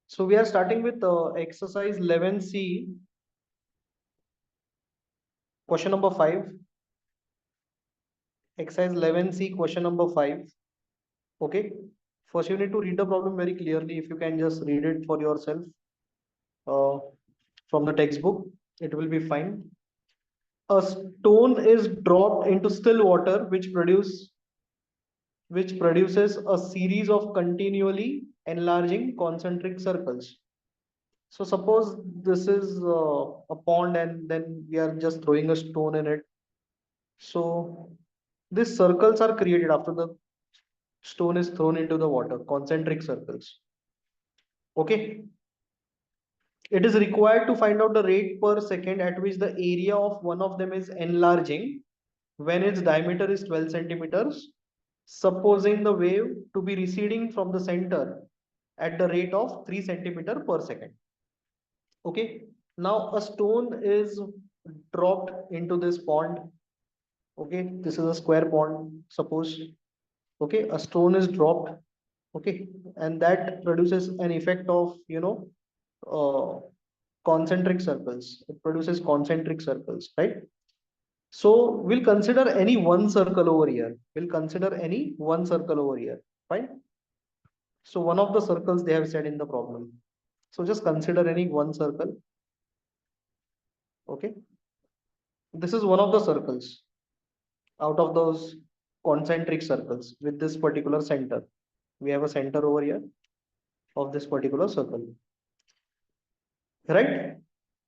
So we are starting with exercise 11C, question number 5. Exercise 11C, question number 5. Okay. First, you need to read the problem very clearly. If you can just read it for yourself uh, from the textbook, it will be fine. A stone is dropped into still water, which produces a series of continually enlarging concentric circles. So suppose this is a pond and then we are just throwing a stone in it. So these circles are created after the stone is thrown into the water, concentric circles. Okay. It is required to find out the rate per second at which the area of one of them is enlarging when its diameter is 12 centimeters, supposing the wave to be receding from the center at the rate of 3 centimeter per second. Okay. Now a stone is dropped into this pond. Okay. This is a square pond, suppose. Okay. A stone is dropped. Okay. And that produces an effect of, uh, concentric circles. It produces concentric circles, right? So we'll consider any one circle over here. We'll consider any one circle over here. Fine. So one of the circles they have said in the problem. So just consider any one circle. Okay. This is one of the circles out of those concentric circles with this particular center. We have a center over here of this particular circle. Right?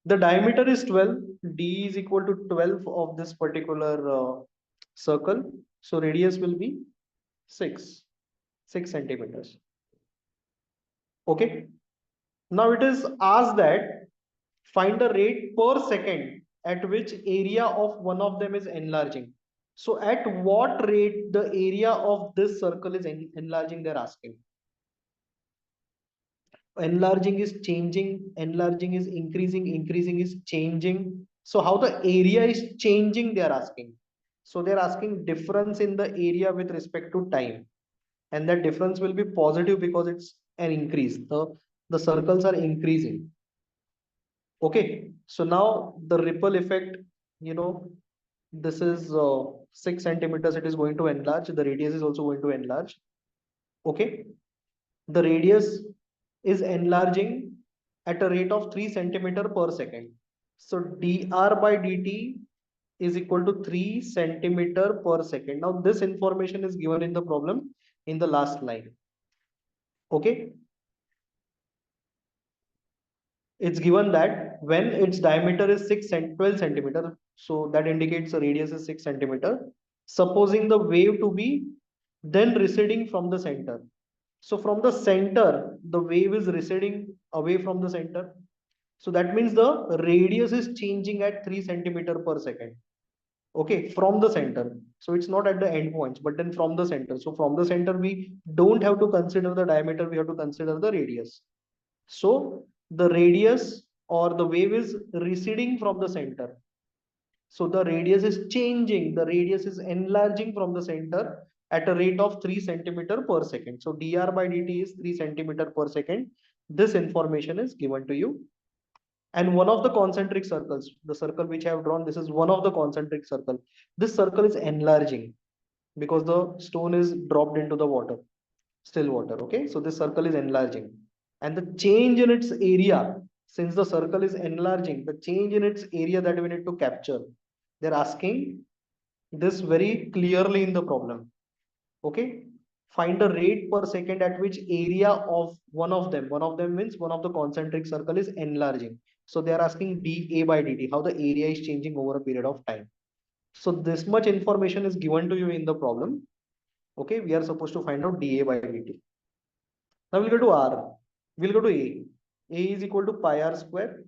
The diameter is 12. D is equal to 12 of this particular circle. So radius will be 6 centimeters. Okay. Now it is asked that find the rate per second at which area of one of them is enlarging. So at what rate the area of this circle is enlarging, they're asking. Enlarging is changing, enlarging is increasing, increasing is changing. So how the area is changing, they are asking. So they're asking difference in the area with respect to time, and that difference will be positive because it's an increase. The circles are increasing. Okay. So now the ripple effect, you know this is 6 centimeters, it is going to enlarge, the radius is also going to enlarge. Okay. The radius is enlarging at a rate of 3 centimeter per second. So dr by dt is equal to 3 centimeter per second. Now this information is given in the problem in the last line. Okay. It's given that when its diameter is 12 centimeter, so that indicates the radius is 6 centimeter. Supposing the wave to be then receding from the center. So from the center, the wave is receding away from the center. So that means the radius is changing at 3 centimeter per second. Okay, from the center. So it's not at the end points, but then from the center. So from the center, we don't have to consider the diameter, we have to consider the radius. So the radius or the wave is receding from the center. So the radius is changing, the radius is enlarging from the center at a rate of 3 centimeter per second. So dr by dt is 3 centimeter per second. This information is given to you. And one of the concentric circles, the circle which I have drawn, this is one of the concentric circle. This circle is enlarging because the stone is dropped into the water, still water. Okay. So this circle is enlarging. And the change in its area, since the circle is enlarging, the change in its area that we need to capture, they're asking this very clearly in the problem. Okay. Find the rate per second at which area of one of them means one of the concentric circle is enlarging. So they are asking dA by dt, how the area is changing over a period of time. So this much information is given to you in the problem. Okay. We are supposed to find out dA by dt. Now we'll go to R. We'll go to A. A is equal to pi r square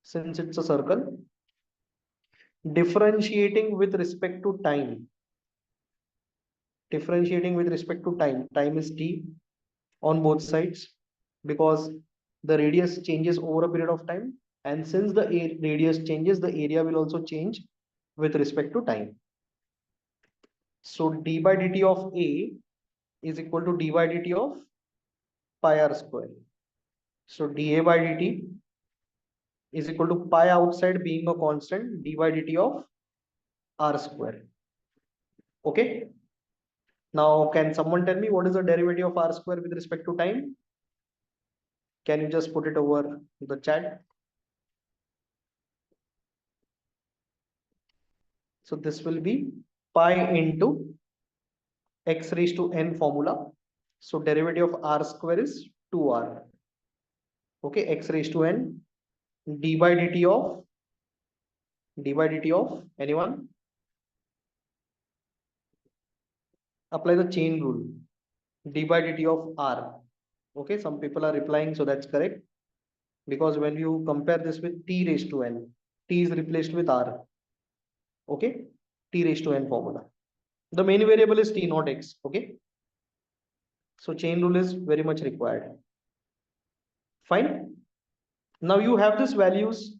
since it's a circle. Differentiating with respect to time. Differentiating with respect to time. Time is t on both sides because the radius changes over a period of time. And since the radius changes, the area will also change with respect to time. So d by dt of A is equal to d by dt of pi r square. So dA by dt is equal to pi outside being a constant d by dt of r square. Okay. Now, can someone tell me what is the derivative of r square with respect to time? Can you just put it over the chat? So this will be pi into x raised to n formula. So derivative of r square is 2r. Okay, x raised to n d by dt of anyone? Apply the chain rule. D by dt of r. Okay, some people are replying, so that's correct. Because when you compare this with t raised to n, t is replaced with r. Okay, t raised to n formula. The main variable is t, not x. Okay, so chain rule is very much required. Fine. Now you have these values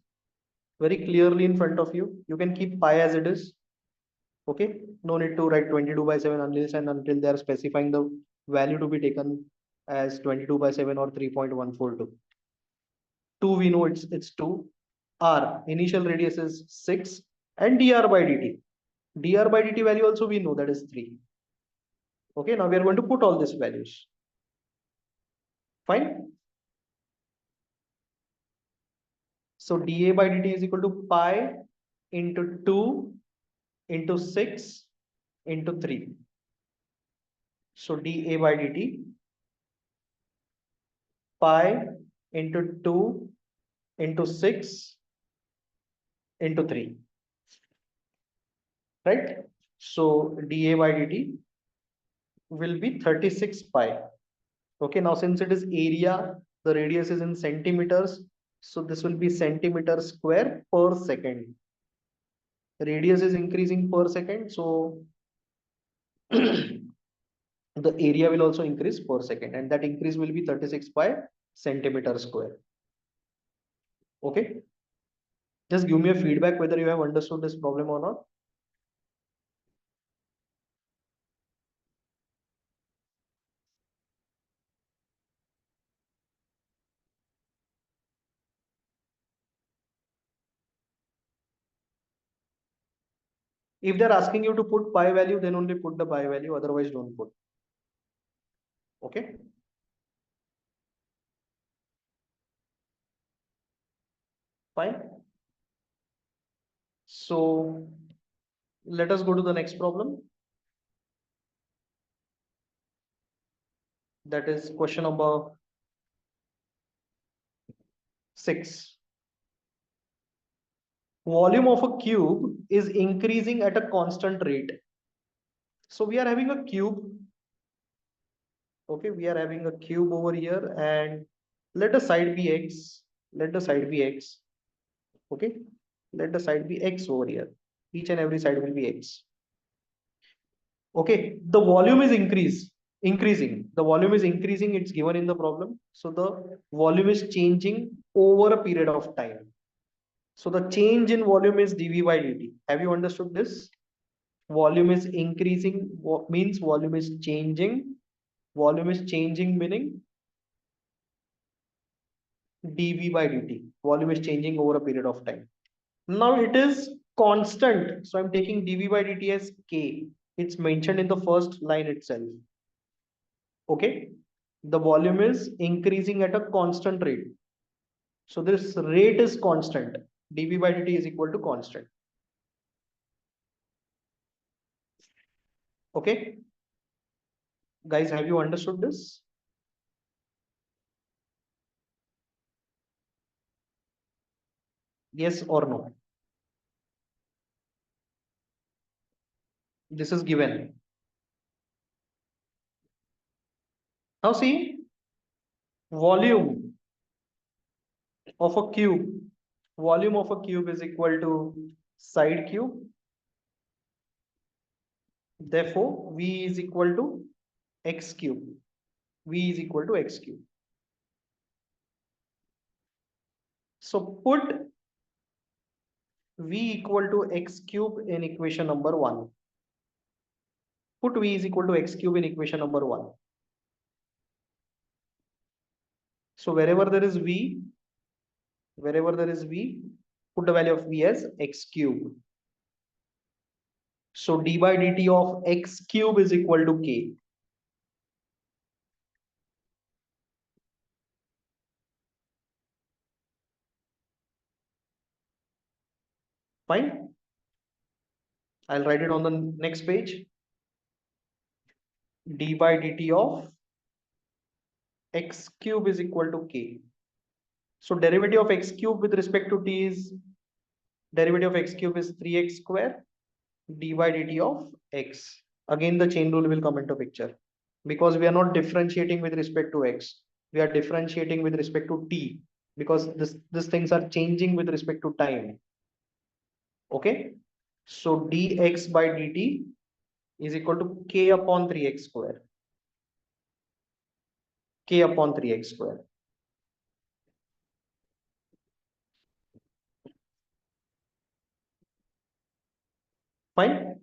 very clearly in front of you. You can keep pi as it is. Okay, no need to write 22 by 7 unless and until they are specifying the value to be taken as 22 by 7 or 3.142. 2 we know it's 2. R initial radius is 6 and dr by dt. Dr by dt value also we know that is 3. Okay, now we are going to put all these values. Fine. So dA by dt is equal to pi into 2 into 6 into 3. So dA by dt pi into 2 into 6 into 3. Right? So dA by dt will be 36 pi. Okay, now since it is area, the radius is in centimeters. So this will be centimeter square per second. Radius is increasing per second. So the area will also increase per second, and that increase will be 36 by centimeter square. Okay, just give me a feedback whether you have understood this problem or not. If they're asking you to put pi value, then only put the pi value, otherwise don't put. Okay, fine. So let us go to the next problem. That is question number 6. Volume of a cube is increasing at a constant rate. So we are having a cube. Okay, we are having a cube over here, and let the side be x. Let the side be x. Okay, let the side be x over here. Each and every side will be x. Okay, the volume is increasing. The volume is increasing. It's given in the problem. So the volume is changing over a period of time. So the change in volume is dV by dt. Have you understood this? Volume is increasing means volume is changing. Volume is changing meaning dV by dt. Volume is changing over a period of time. Now it is constant. So I'm taking dV by dt as K. It's mentioned in the first line itself. Okay. The volume is increasing at a constant rate. So this rate is constant. dV by dt is equal to constant. Okay. Guys, have you understood this? Yes or no? This is given. Now see, volume of a cube. Volume of a cube is equal to side cube. Therefore, V is equal to x cube. V is equal to x cube. So put V equal to x cube in equation number 1. Put V is equal to x cube in equation number 1. So wherever there is V, put the value of V as x cube. So d by dt of x cube is equal to k. Fine. I'll write it on the next page. D by dt of x cube is equal to k. So derivative of x cube with respect to t is, derivative of x cube is 3x square d by dt of x. Again, the chain rule will come into picture because we are not differentiating with respect to x. We are differentiating with respect to t because these things are changing with respect to time. Okay. So dx by dt is equal to k upon 3x square. K upon 3x square. Fine.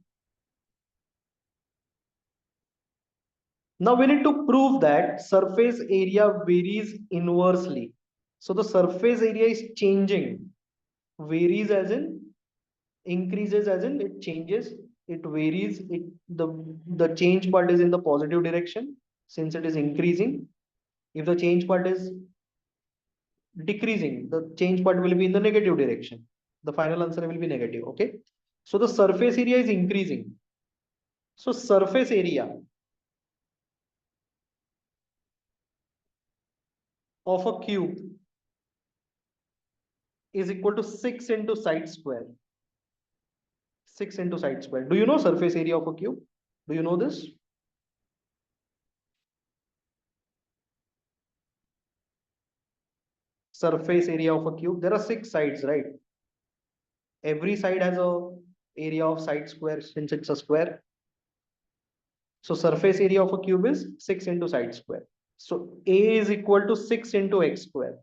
Now we need to prove that surface area varies inversely. So the surface area is changing. Varies as in increases as in it changes. It varies. The change part is in the positive direction since it is increasing. If the change part is decreasing, the change part will be in the negative direction. The final answer will be negative. Okay. So the surface area is increasing. So surface area of a cube is equal to 6 into side square. 6 into side square. Do you know surface area of a cube? Do you know this? Surface area of a cube. There are 6 sides, right? Every side has a area of side square since it's a square. So surface area of a cube is 6 into side square. So A is equal to 6 into x square.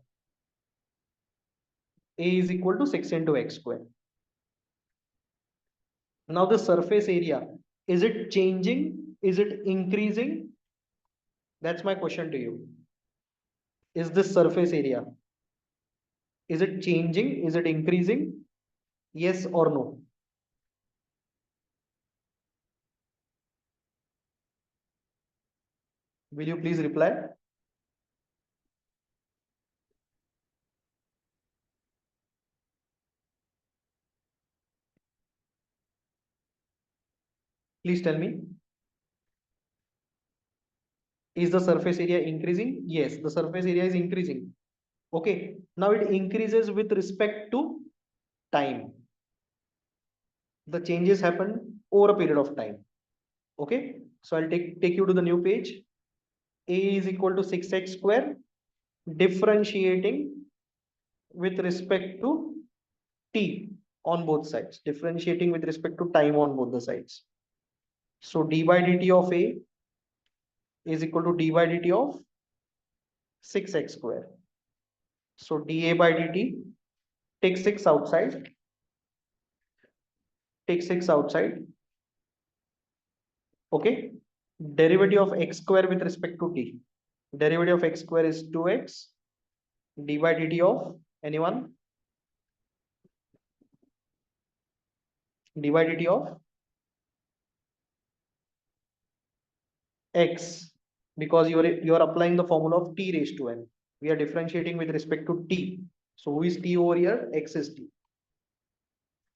A is equal to 6 into x square. Now the surface area, is it changing? Is it increasing? That's my question to you. Is this surface area? Is it changing? Is it increasing? Yes or no? Will you please reply? Please tell me. Is the surface area increasing? Yes, the surface area is increasing. Okay. Now it increases with respect to time. The changes happen over a period of time. Okay. So I'll take you to the new page. A is equal to 6x square. Differentiating with respect to t on both sides. Differentiating with respect to time on both the sides. So d by dt of A is equal to d by dt of 6x square. So dA by dt, take 6 outside, take 6 outside. Okay. Derivative of x square with respect to t. Derivative of x square is 2x. D by dt of anyone? D by dt of x, because you are applying the formula of t raised to n. We are differentiating with respect to t. So who is t over here? X is t.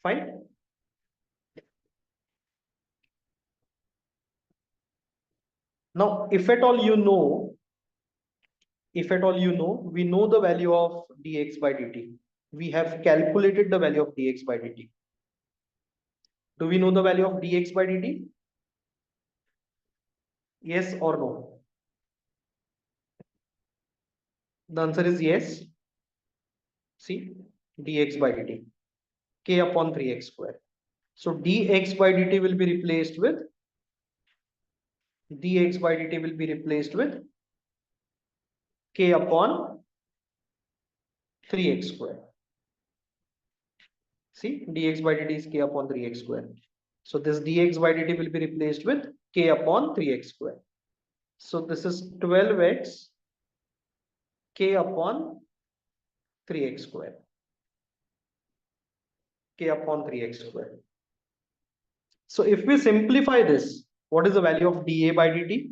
Fine. Now, if at all you know, we know the value of dx by dt. We have calculated the value of dx by dt. Do we know the value of dx by dt? Yes or no? The answer is yes. See, dx by dt, k upon 3x square. So dx by dt will be replaced with k upon 3x square. See, dx by dt is k upon 3x square. So this dx by dt will be replaced with k upon 3x square. So this is 12x k upon 3x square. K upon 3x square. So if we simplify this, what is the value of dA by dt?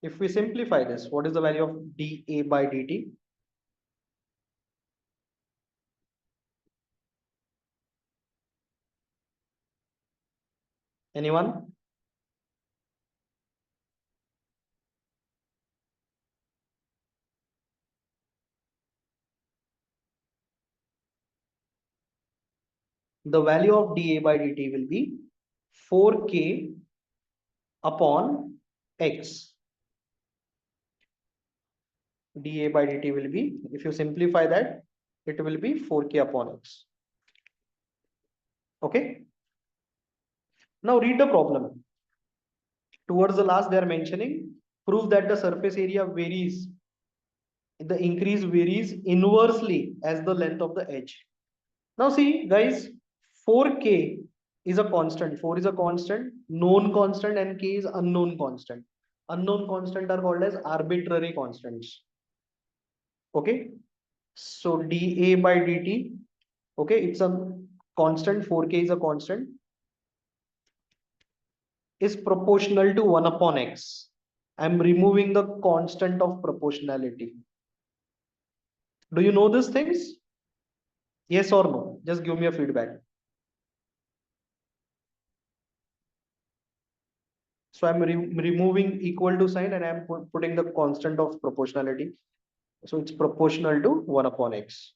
If we simplify this, what is the value of dA by dt? Anyone? The value of dA by dt will be 4k upon x. dA by dt will be, if you simplify that, it will be 4k upon x. Okay. Now read the problem. Towards the last, they are mentioning prove that the surface area varies. The increase varies inversely as the length of the edge. Now see, guys, 4k is a constant. 4 is a constant, known constant, and k is unknown constant. Unknown constant are called as arbitrary constants. Okay. So dA by dt, okay, it's a constant. 4k is a constant, is proportional to 1 upon x. I'm removing the constant of proportionality. Do you know these things? Yes or no? Just give me a feedback. So I'm removing equal to sign and I'm putting the constant of proportionality. So it's proportional to 1 upon x.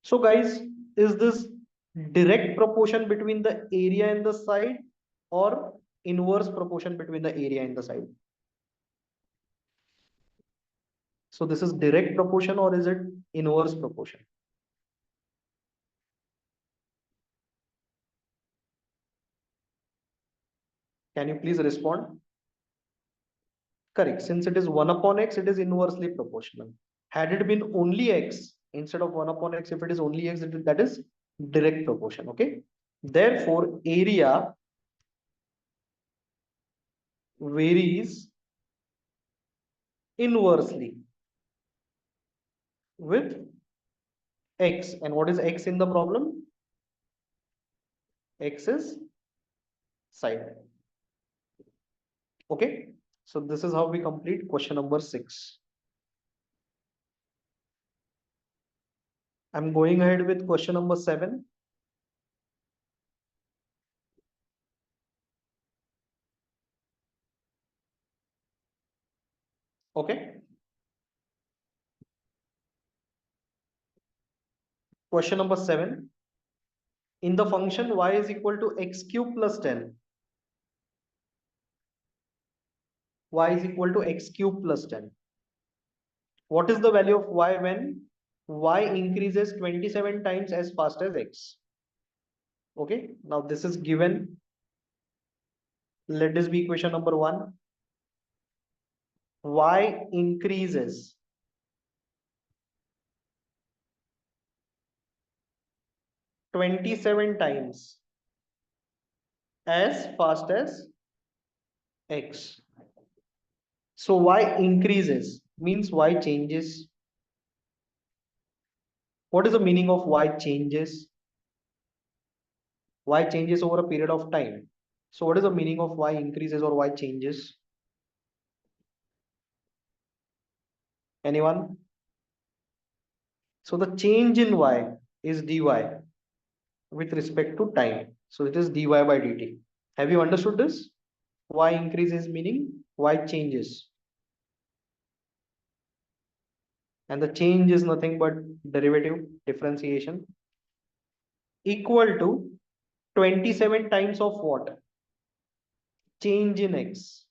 So guys, is this direct proportion between the area and the side or inverse proportion between the area and the side? So this is direct proportion or is it inverse proportion? Can you please respond? Correct. Since it is 1 upon x, it is inversely proportional. Had it been only x, instead of 1 upon x, if it is only x, that is direct proportion. Okay. Therefore, area varies inversely with x. And what is x in the problem? X is side. Okay. So this is how we complete question number 6. I'm going ahead with question number 7. Okay. Question number 7. In the function y is equal to x cube plus 10, y is equal to x cube plus 10. What is the value of y when y increases 27 times as fast as x? Okay, now this is given. Let this be equation number 1. Y increases 27 times as fast as x. So y increases means y changes. What is the meaning of y changes? Y changes over a period of time. So what is the meaning of y increases or y changes? Anyone? So the change in y is dy with respect to time. So it is dy by dt. Have you understood this? Y increases meaning y changes. And the change is nothing but derivative differentiation equal to 27 times of what? Change in x.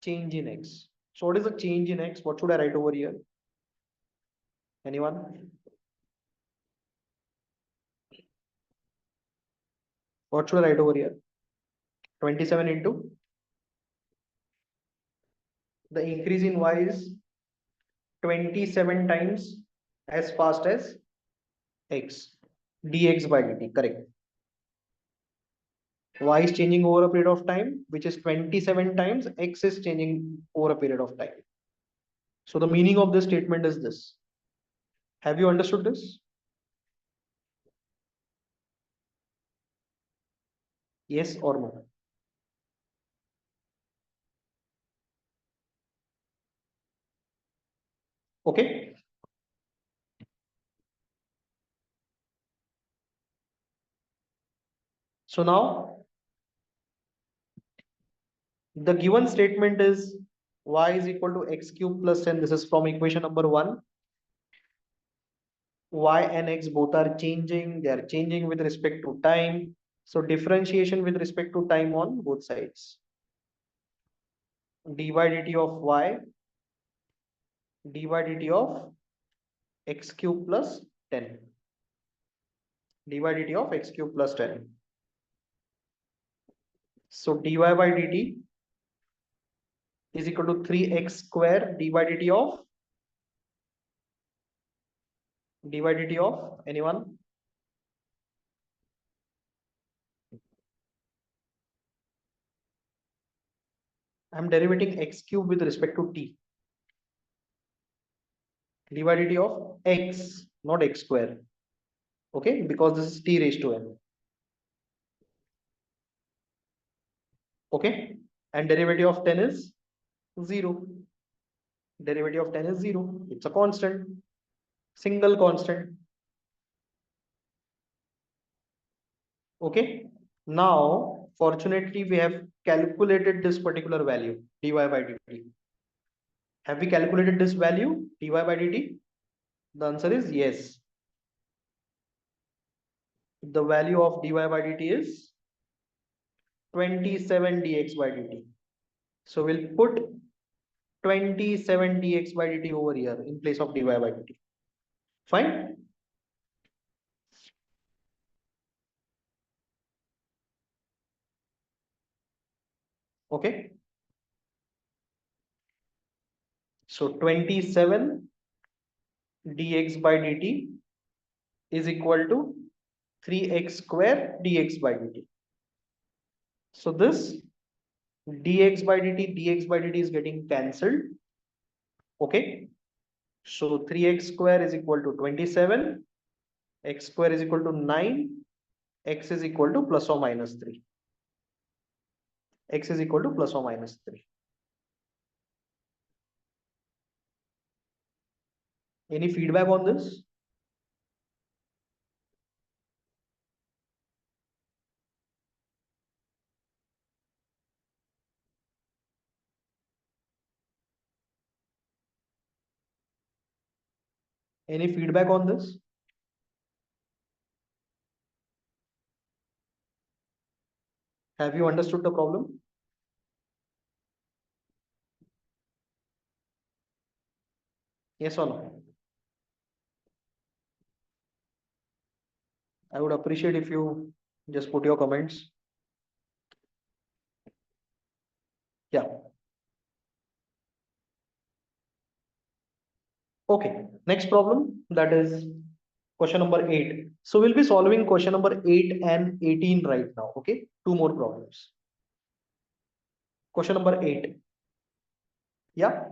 Change in x. So what is the change in x? What should I write over here? Anyone? What should I write over here? 27 into the increase in y is 27 times as fast as x dx by dt. Correct. Y is changing over a period of time, which is 27 times. X is changing over a period of time. So the meaning of this statement is this. Have you understood this? Yes or no? Okay. So now the given statement is y is equal to x cube plus 10. This is from equation number 1. Y and x both are changing. They are changing with respect to time. So differentiation with respect to time on both sides. dy dt of y, dy dt of x cube plus 10. dy dt of x cube plus 10. So dy by dt is equal to 3x square dy dt of anyone? I'm derivating x cube with respect to t. dy dt of x, not x square. Okay, because this is t raised to n. Okay, and derivative of 10 is 0. Derivative of 10 is 0. It's a constant, single constant. Okay, now fortunately we have calculated this particular value dy by dt. Have we calculated this value dy by dt? The answer is yes. The value of dy by dt is 27 dx by dt. So we'll put 27 dx by dt over here in place of dy by dt. Fine. Okay. So 27 dx by dt is equal to 3x square dx by dt. So this dx by dt is getting cancelled. Okay. So 3x square is equal to 27, x square is equal to 9, x is equal to plus or minus 3. X is equal to plus or minus 3. Any feedback on this? Any feedback on this? Have you understood the problem? Yes or no? I would appreciate if you just put your comments. Yeah. Okay. Next problem, that is question number 8. So we'll be solving question number 8 and 18 right now. Okay. Two more problems. Question number 8. Yeah.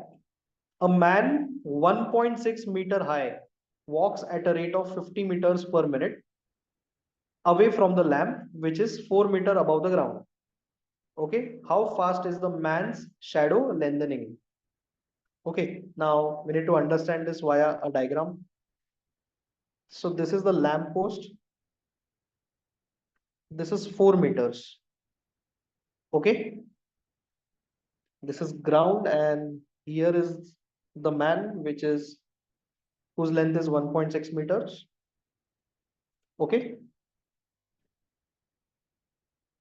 A man 1.6 meter high walks at a rate of 50 meters per minute away from the lamp, which is 4 meter above the ground. Okay. How fast is the man's shadow lengthening? Okay. Now we need to understand this via a diagram. So this is the lamp post. This is 4 meters. Okay. This is ground, and here is the man, which is whose length is 1.6 meters. Okay.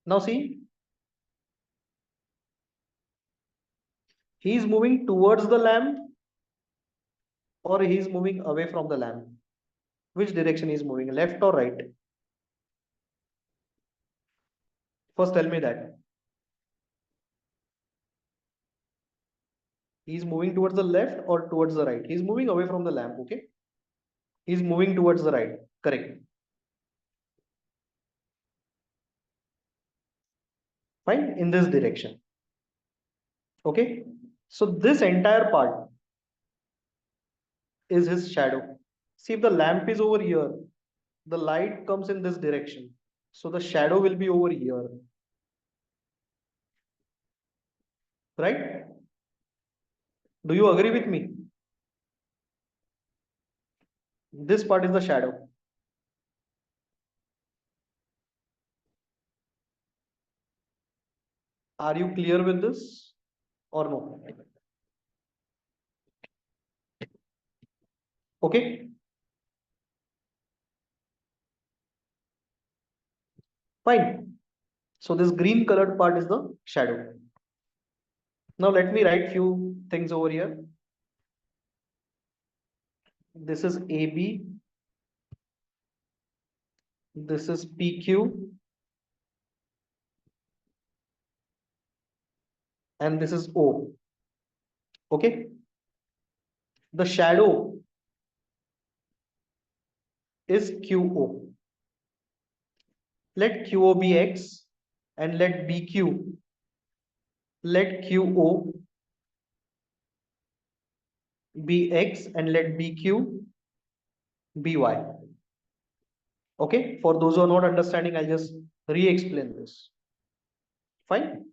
Now see, he is moving towards the lamp or he is moving away from the lamp. Which direction he is moving, left or right? First tell me that. He is moving towards the left or towards the right? He is moving away from the lamp. Okay. He is moving towards the right. Correct. fine, in this direction. Okay, so this entire part is his shadow. See, if the lamp is over here, the light comes in this direction, so the shadow will be over here, right? Do you agree with me? This part is the shadow. Are you clear with this or no? Okay, fine. So this green colored part is the shadow. Now let me write few things over here. This is AB, this is PQ, and this is O. Okay, the shadow is QO. Let QO be X and let BQ, let QO be X and let BQ be Y. Okay, for those who are not understanding, I'll just re-explain this. Fine.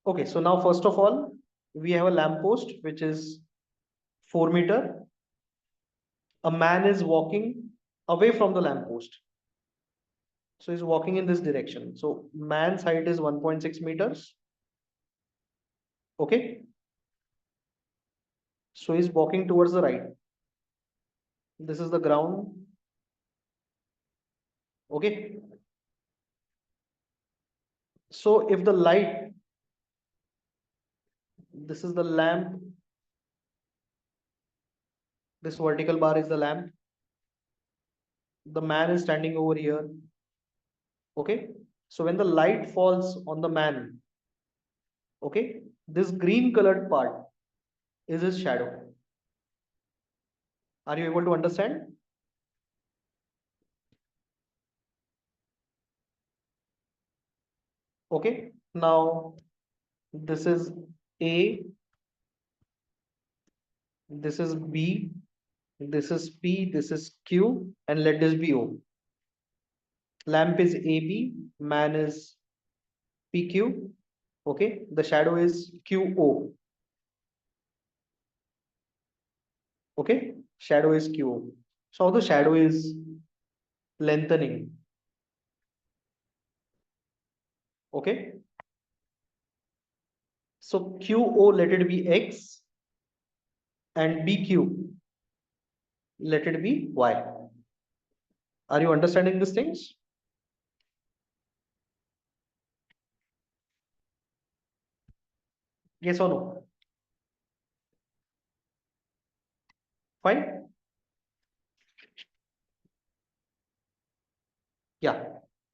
Okay, so now first of all, we have a lamppost which is 4 meter. A man is walking away from the lamppost. So he's walking in this direction. So man's height is 1.6 meters. Okay. So he's walking towards the right. This is the ground. Okay. So if the light, this is the lamp, this vertical bar is the lamp. The man is standing over here. Okay. So when the light falls on the man, okay, this green colored part is his shadow. Are you able to understand? Okay. Now this is A, this is B, this is P, this is Q, and let this be O. Lamp is AB, man is PQ. Okay, the shadow is QO. Okay, shadow is QO. So the shadow is lengthening. Okay, so QO let it be X and BQ let it be Y. Are you understanding these things? Yes or no? Fine. Yeah.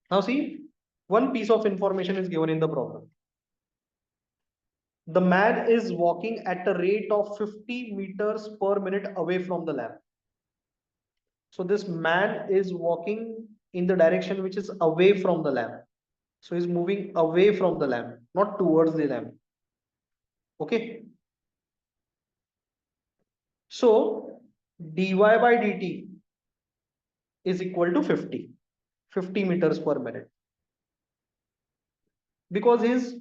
Now see, one piece of information is given in the problem. The man is walking at a rate of 50 meters per minute away from the lamp. So this man is walking in the direction which is away from the lamp. So he's moving away from the lamp, not towards the lamp. Okay. So dy by dt is equal to 50 meters per minute. Because his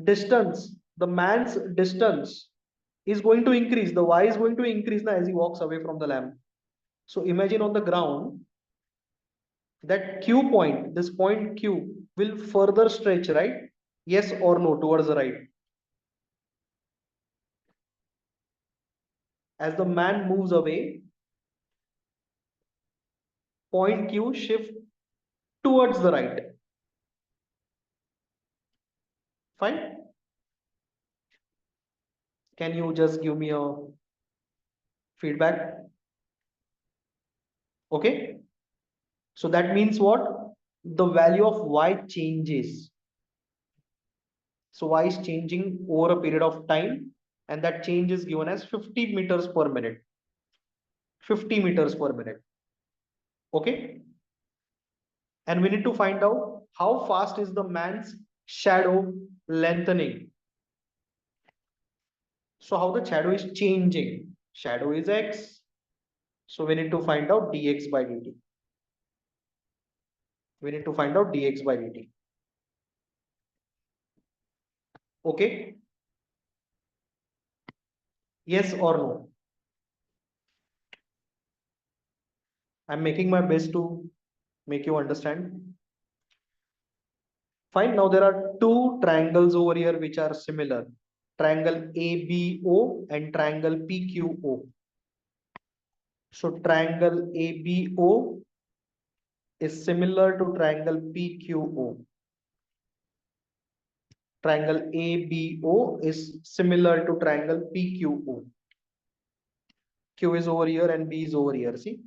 distance, the man's distance is going to increase. The y is going to increase now as he walks away from the lamp. So imagine on the ground that Q point, this point Q will further stretch, right? Yes or no, towards the right. As the man moves away, point Q shift towards the right. Fine. Can you just give me a feedback? Okay. So that means what? The value of y changes. So y is changing over a period of time, and that change is given as 50 meters per minute. 50 meters per minute. Okay. And we need to find out How fast is the man's shadow lengthening? So how the shadow is changing? Shadow is x. So we need to find out dx by dt. We need to find out dx by dt. Okay? Yes or no? I'm making my best to make you understand. Fine. Now there are two triangles over here which are similar. Triangle ABO and triangle PQO. So triangle ABO is similar to triangle PQO. Triangle ABO is similar to triangle PQO. Q is over here and B is over here. See?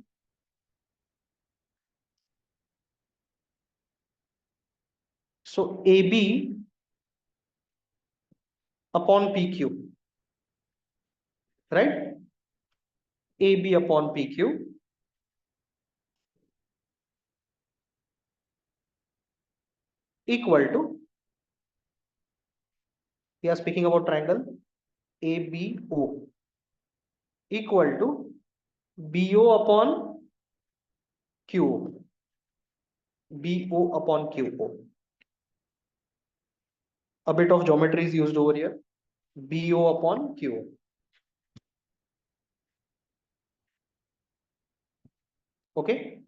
So AB upon PQ, right? AB upon PQ equal to, we are speaking about triangle ABO, equal to BO upon QO. BO upon QO. A bit of geometry is used over here. BO upon QO. Okay.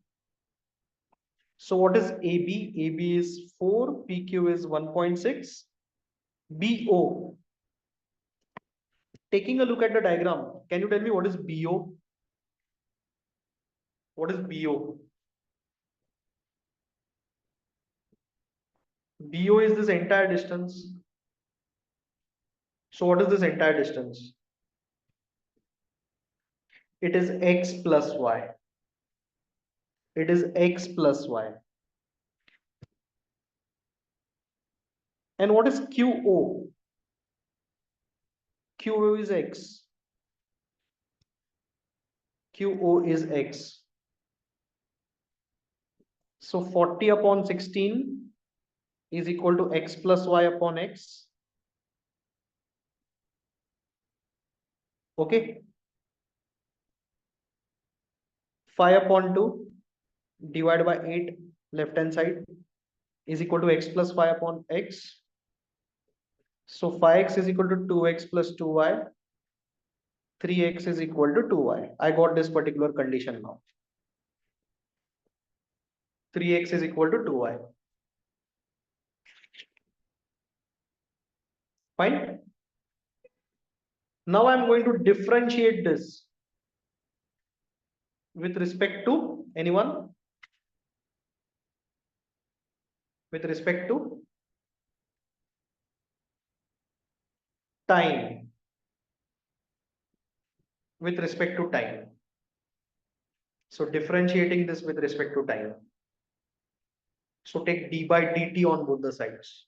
So what is AB? AB is 4, PQ is 1.6. BO. Taking a look at the diagram, can you tell me what is BO? What is BO? BO is this entire distance. So what is this entire distance? It is x plus y. It is x plus y. And what is QO? QO is x. QO is x. So 40 upon 16 is equal to x plus y upon x. Okay. 5 upon 2 divided by 8 left hand side is equal to x plus y upon x. So 5x is equal to 2x plus 2y. 3x is equal to 2y. I got this particular condition now. 3x is equal to 2y. Fine. Now I'm going to differentiate this with respect to anyone? With respect to time. With respect to time. So differentiating this with respect to time. So take d by dt on both the sides.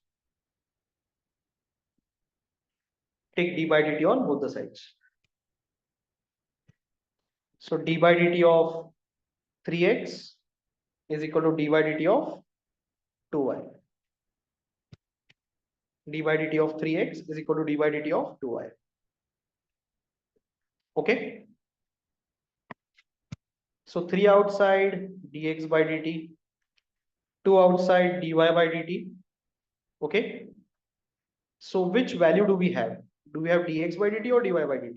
Take d by dt on both the sides. So d by dt of 3x is equal to d by dt of 2y. D by dt of 3x is equal to d by dt of 2y. Okay. So 3 outside dx by dt, 2 outside dy by dt. Okay. So which value do we have? Do we have dx by dt or dy by dt?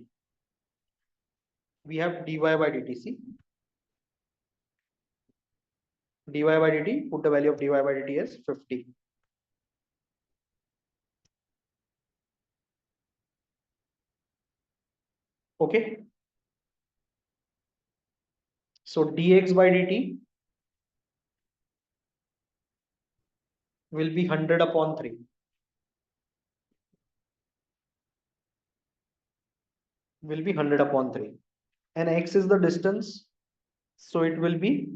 We have dy by dt. See, dy by dt, put the value of dy by dt as 50. Okay. So dx by dt will be 100 upon 3. Will be 100 upon 3. And x is the distance. So it will be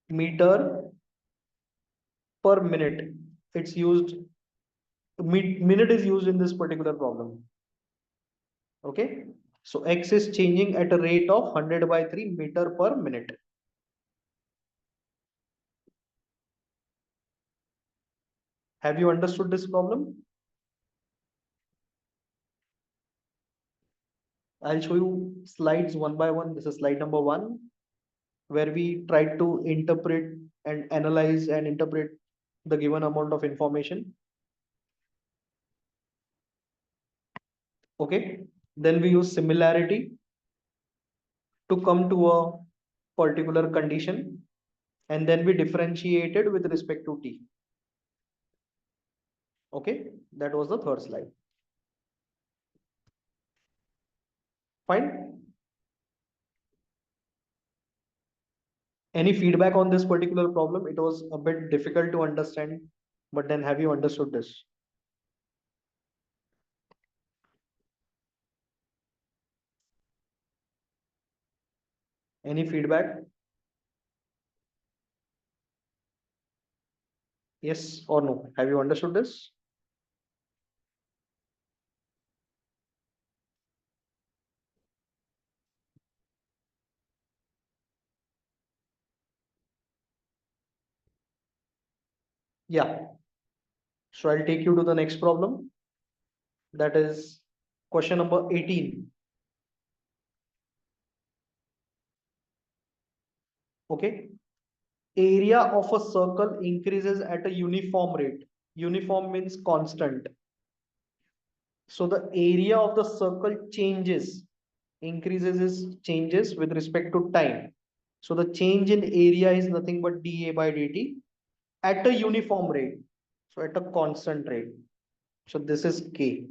meter per minute. It's used, minute is used in this particular problem. Okay. So x is changing at a rate of 100 by 3 meter per minute. Have you understood this problem? I'll show you slides one by one. This is slide number one, where we try to interpret and analyze and interpret the given amount of information. Okay. Then we use similarity to come to a particular condition, and then we differentiated with respect to t. Okay. That was the third slide. Fine. Any feedback on this particular problem? It was a bit difficult to understand, but then have you understood this? Any feedback? Yes or no? Have you understood this? Yeah. So I'll take you to the next problem. That is question number 18. Okay. Area of a circle increases at a uniform rate. Uniform means constant. So the area of the circle changes. Increases is changes with respect to time. So the change in area is nothing but dA by dt at a uniform rate. So at a constant rate. So this is K,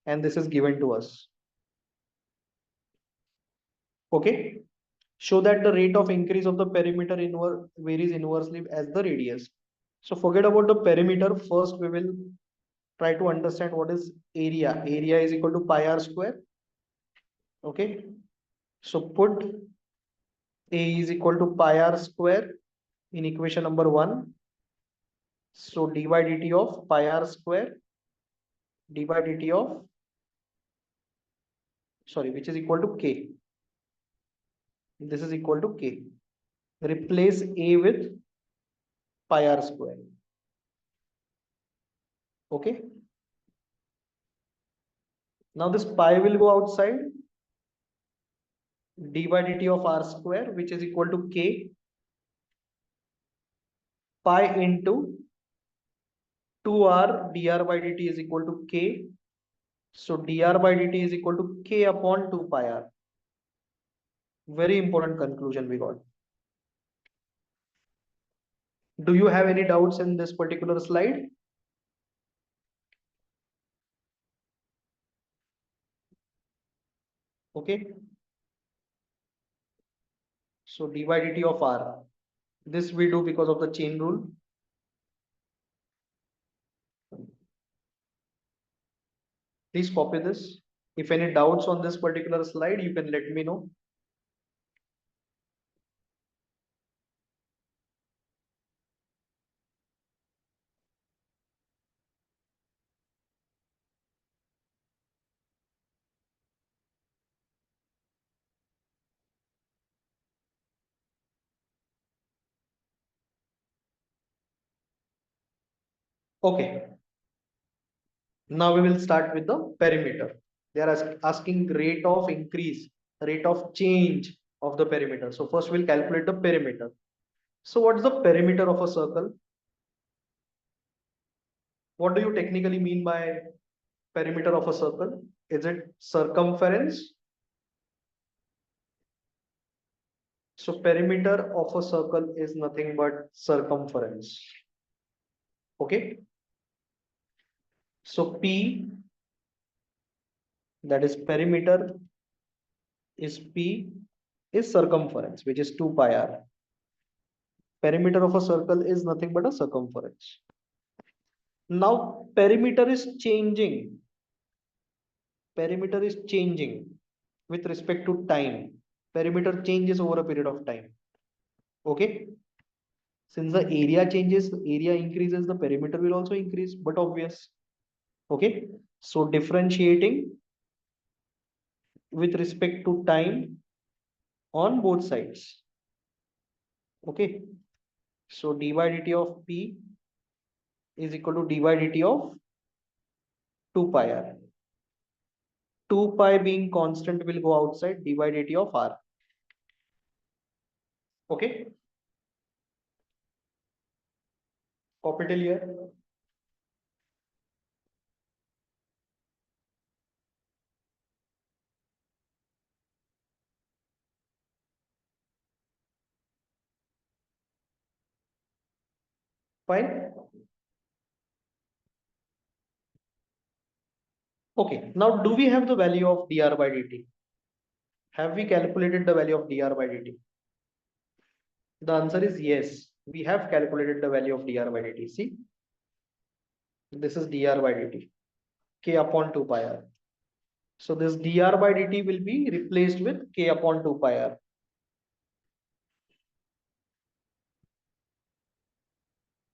and this is given to us. Okay. Show that the rate of increase of the perimeter varies inversely as the radius. So forget about the perimeter. First, we will try to understand what is area. Area is equal to pi r square. Okay. So put A is equal to pi r square in equation number one. So d by dt of pi r square d by dt of, sorry, which is equal to K. This is equal to K. Replace A with pi r square. Okay. Now this pi will go outside. D by dt of r square, which is equal to K pi into 2r dr by dt is equal to K. So dr by dt is equal to K upon 2 pi r. Very important conclusion we got. Do you have any doubts in this particular slide? Okay. So d by dt of r. This we do because of the chain rule. Please copy this. If any doubts on this particular slide, you can let me know. Okay. Now we will start with the perimeter. They are asking rate of increase, rate of change of the perimeter. So first we'll calculate the perimeter. So what is the perimeter of a circle? What do you technically mean by perimeter of a circle? Is it circumference? So perimeter of a circle is nothing but circumference. Okay. So P, that is perimeter, is P, is circumference, which is 2 pi r. Perimeter of a circle is nothing but a circumference. Now perimeter is changing. Perimeter is changing with respect to time. Perimeter changes over a period of time. Okay. Since the area changes, the area increases, the perimeter will also increase, but obvious. Okay. So differentiating with respect to time on both sides. Okay. So d by dt of P is equal to dy dt of 2 pi r. 2 pi being constant will go outside, dy dt of r. Okay, copy till here. Fine. Okay, now do we have the value of dr by dt? Have we calculated the value of dr by dt? The answer is yes. We have calculated the value of dr by dt. See, this is dr by dt, k upon 2 pi r. So this dr by dt will be replaced with k upon 2 pi r.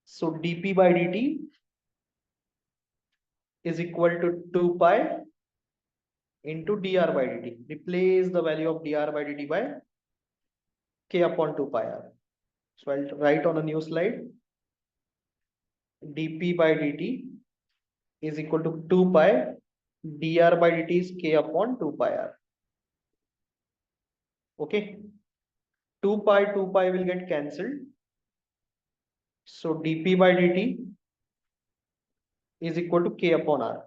So dp by dt is equal to 2 pi into dr by dt. Replace the value of dr by dt by k upon 2 pi r. So I'll write on a new slide. dp by dt is equal to 2 pi, dr by dt is k upon 2 pi r. Okay, 2 pi will get cancelled. So dp by dt is equal to k upon r.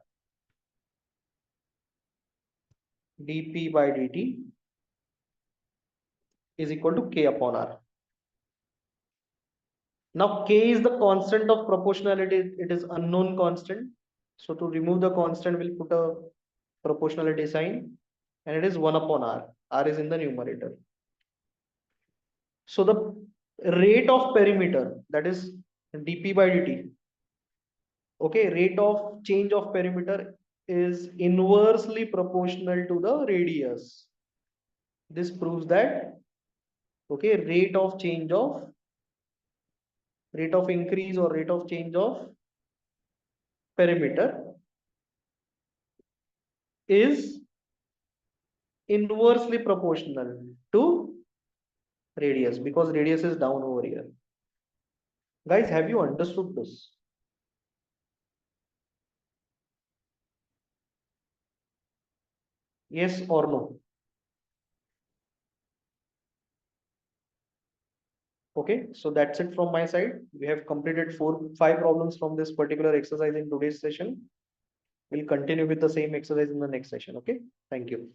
dp by dt is equal to k upon r. Now k is the constant of proportionality. It is unknown constant. So to remove the constant, we'll put a proportionality sign, and it is 1 upon r. R is in the numerator. So the rate of perimeter, that is dp by dt, okay, rate of change of perimeter is inversely proportional to the radius. This proves that, okay, rate of increase or rate of change of perimeter is inversely proportional to radius, because radius is down over here. Guys, have you understood this? Yes or no? Okay, so that's it from my side. We have completed 5 problems from this particular exercise in today's session. We'll continue with the same exercise in the next session. Okay, thank you.